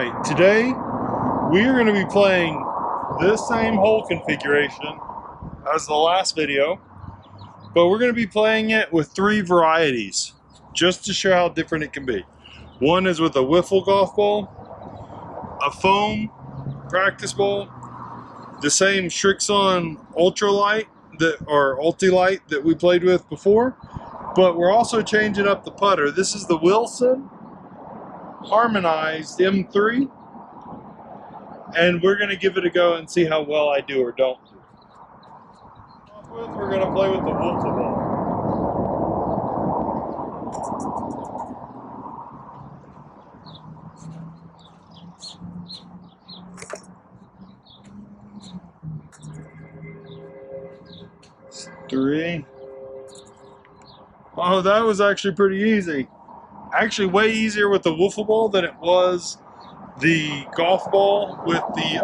Alright, today we are going to be playing this same hole configuration as the last video, but we're going to be playing it with three varieties just to show how different it can be. One is with a wiffle golf ball, a foam practice ball, the same Srixon Ultralight or Ulti-Light that we played with before, but we're also changing up the putter. This is the Wilson Harmonized M3, and we're going to give it a go and see how well I do or don't do. We're going to play with the wiffle ball. Three. Oh, that was actually pretty easy. Actually, way easier with the wiffle ball than it was the golf ball with the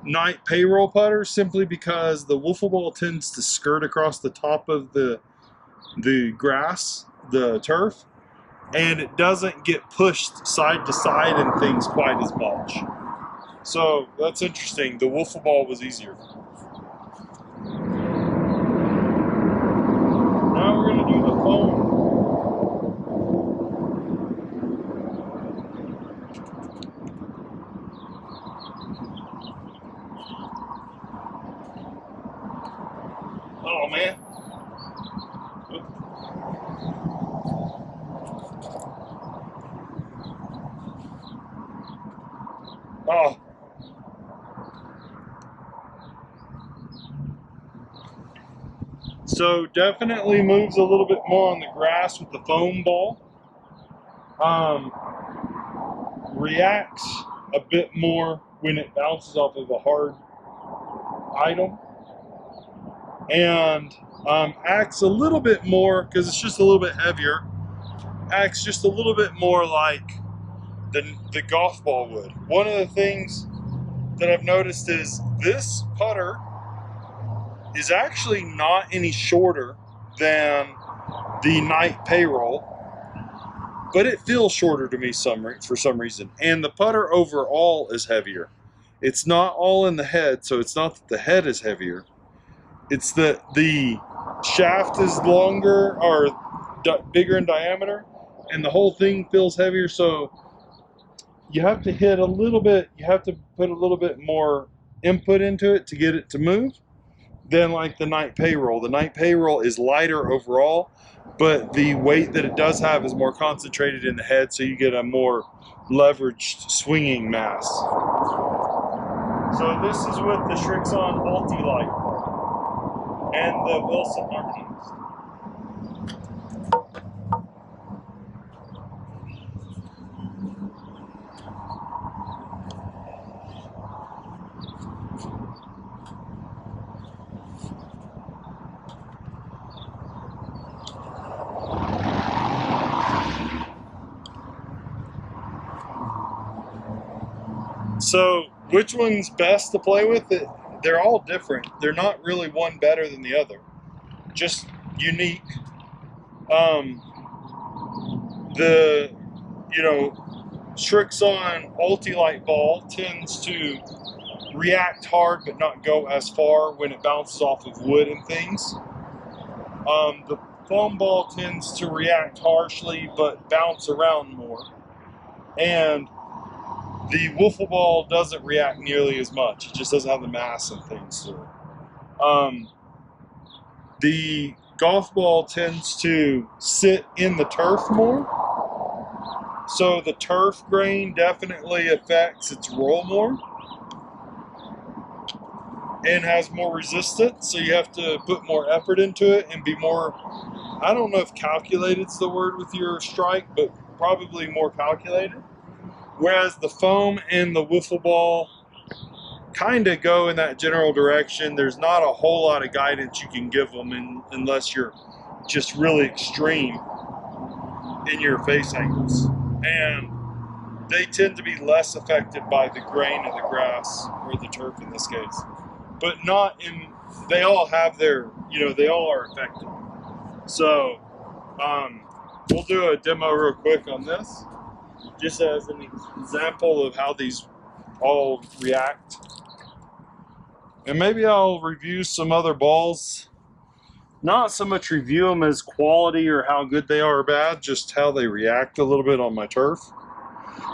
night payroll putter, simply because the wiffle ball tends to skirt across the top of the grass, the turf, and it doesn't get pushed side to side and things quite as much. So that's interesting. The wiffle ball was easier. Now we're going to do the foam. Oh man. Oh. So definitely moves a little bit more on the grass with the foam ball. Reacts a bit more when it bounces off of a hard item. And acts a little bit more, because it's just a little bit heavier, acts just a little bit more like the golf ball would. One of the things that I've noticed is this putter is actually not any shorter than the night payroll, but it feels shorter to me for some reason. And the putter overall is heavier. It's not all in the head, so it's not that the head is heavier. It's that the shaft is longer or bigger in diameter, and the whole thing feels heavier. So you have to hit a little bit, you have to put a little bit more input into it to get it to move than like the night payroll. The night payroll is lighter overall, but the weight that it does have is more concentrated in the head, so you get a more leveraged swinging mass. So this is with the Srixon Ulti-Light and the Wilson Harmonized. So which one's best to play with? They're all different. They're not really one better than the other. Just unique. The Srixon Ulti-Light ball tends to react hard but not go as far when it bounces off of wood and things. The foam ball tends to react harshly but bounce around more. And the wiffle ball doesn't react nearly as much. It just doesn't have the mass and things to it. The golf ball tends to sit in the turf more. So the turf grain definitely affects its roll more and has more resistance. So you have to put more effort into it and be more, I don't know if calculated's the word with your strike, but probably more calculated. Whereas the foam and the wiffle ball kind of go in that general direction. There's not a whole lot of guidance you can give them unless you're just really extreme in your face angles. And they tend to be less affected by the grain of the grass, or the turf in this case. But they all have their, they all are affected. So we'll do a demo real quick on this. just as an example of how these all react. And maybe I'll review some other balls. Not so much review them as quality or how good they are or bad, just how they react a little bit on my turf.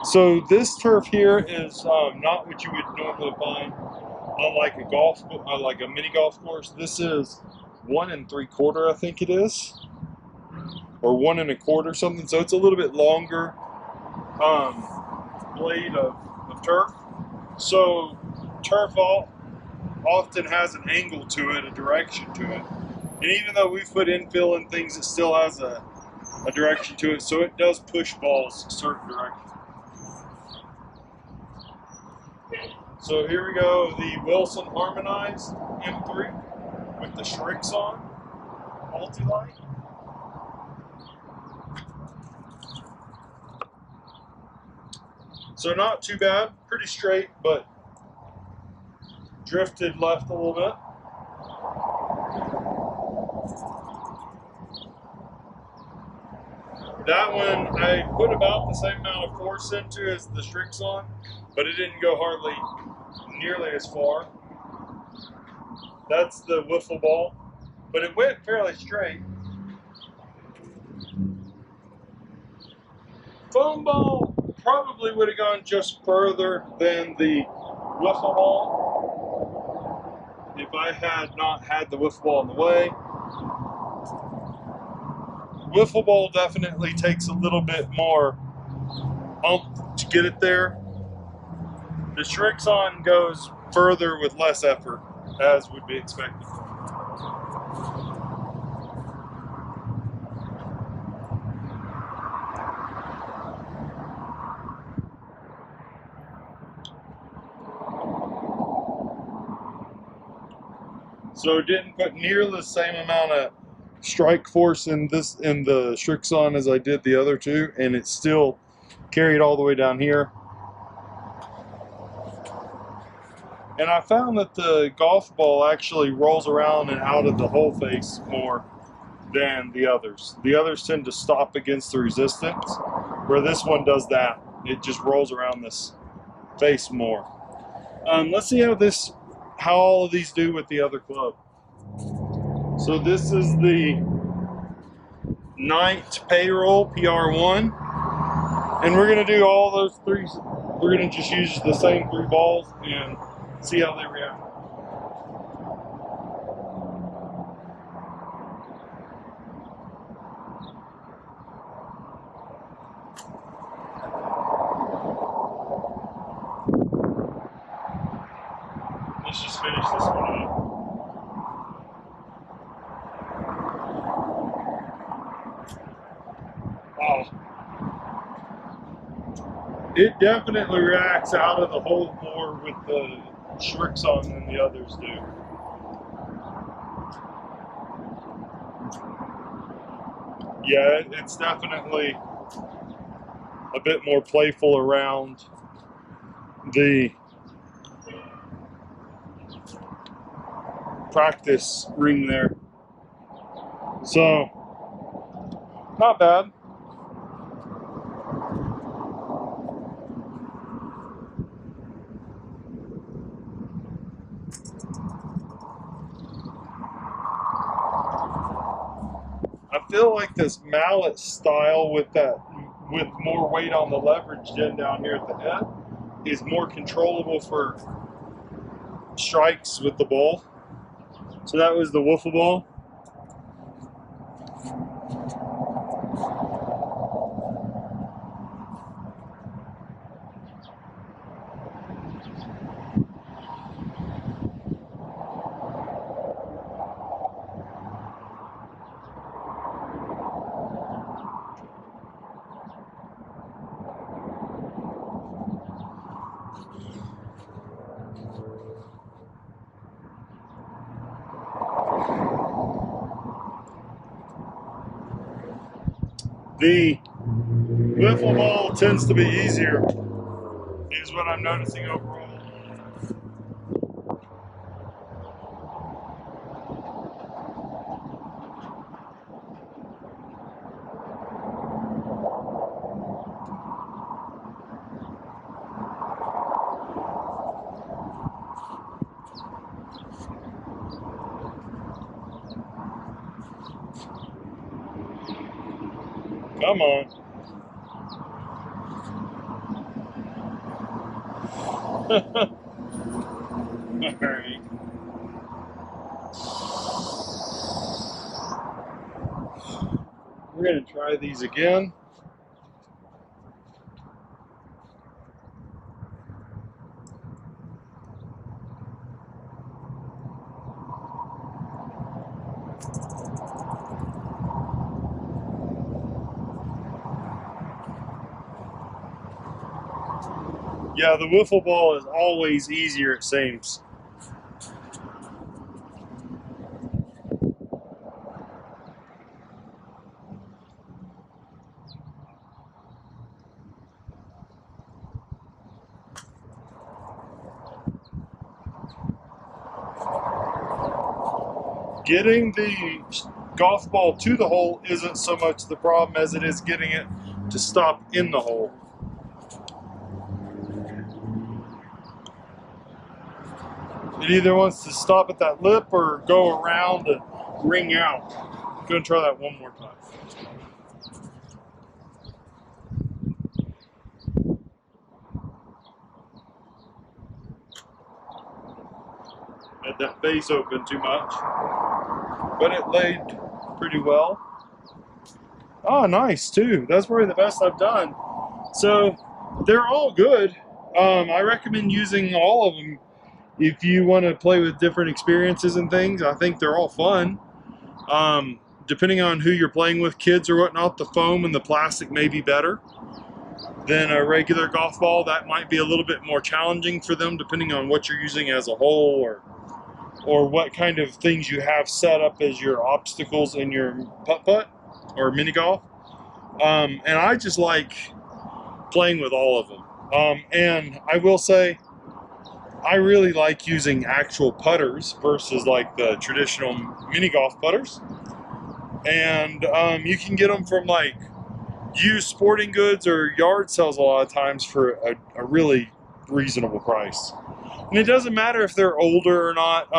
So this turf here is not what you would normally find on like a like a mini golf course. This is 1 3/4, I think it is, or 1 1/4 something. So it's a little bit longer blade of turf. So turf often has an angle to it, a direction to it. And even though we've put infill and things, it still has a direction to it. So it does push balls a certain direction. So here we go, the Wilson Harmonized M3 with the Srixon multi-light. So not too bad, pretty straight, but drifted left a little bit. That one I put about the same amount of force into as the Srixon, but it didn't go hardly nearly as far. That's the wiffle ball, but it went fairly straight. Foam ball probably would have gone just further than the wiffle ball if I had not had the wiffle ball in the way. Wiffle ball definitely takes a little bit more oomph to get it there. The Srixon goes further with less effort, as would be expected. So didn't put nearly the same amount of strike force in the Srixon as I did the other two, and it still carried all the way down here. And I found that the golf ball actually rolls around and out of the hole face more than the others. The others tend to stop against the resistance, where this one does that. It just rolls around this face more. Let's see how all of these do with the other club. So this is the Knight Payroll PR1, and we're gonna do all those three. We're gonna just use the same 3 balls and see how they react. Let's just finish this one up. Oh. It definitely reacts out of the hole more with the Srixon than the others do. Yeah, it's definitely a bit more playful around the practice ring there. So, not bad. I feel like this mallet style with more weight on the leverage end down here at the head is more controllable for strikes with the ball. So that was the wiffle ball. The wiffle ball tends to be easier, is what I'm noticing overall. Come on. All right. We're going to try these again. Yeah, the wiffle ball is always easier, it seems. Getting the golf ball to the hole isn't so much the problem as it is getting it to stop in the hole. It either wants to stop at that lip or go around and ring out. I'm going to try that one more time. Had that base open too much, but it laid pretty well. Oh, nice too. That's probably the best I've done. So they're all good. I recommend using all of them if you want to play with different experiences and things. I think they're all fun. Depending on who you're playing with, kids or whatnot, the foam and the plastic may be better than a regular golf ball. That might be a little bit more challenging for them depending on what you're using as a hole or what kind of things you have set up as your obstacles in your putt-putt or mini golf. And I just like playing with all of them. And I will say, I really like using actual putters versus like the traditional mini golf putters. And you can get them from like used sporting goods or yard sales a lot of times for a really reasonable price. And it doesn't matter if they're older or not.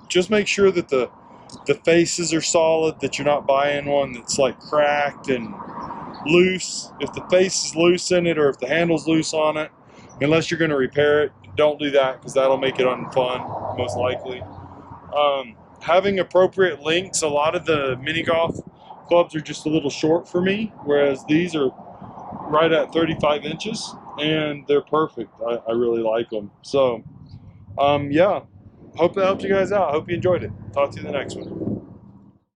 Just make sure that the faces are solid, that you're not buying one that's like cracked and loose. If the face is loose in it or if the handle's loose on it, unless you're going to repair it, don't do that because that'll make it unfun, most likely. Having appropriate links, a lot of the mini golf clubs are just a little short for me, whereas these are right at 35 inches and they're perfect. I really like them. So, yeah, hope that helped you guys out. I hope you enjoyed it. Talk to you in the next one.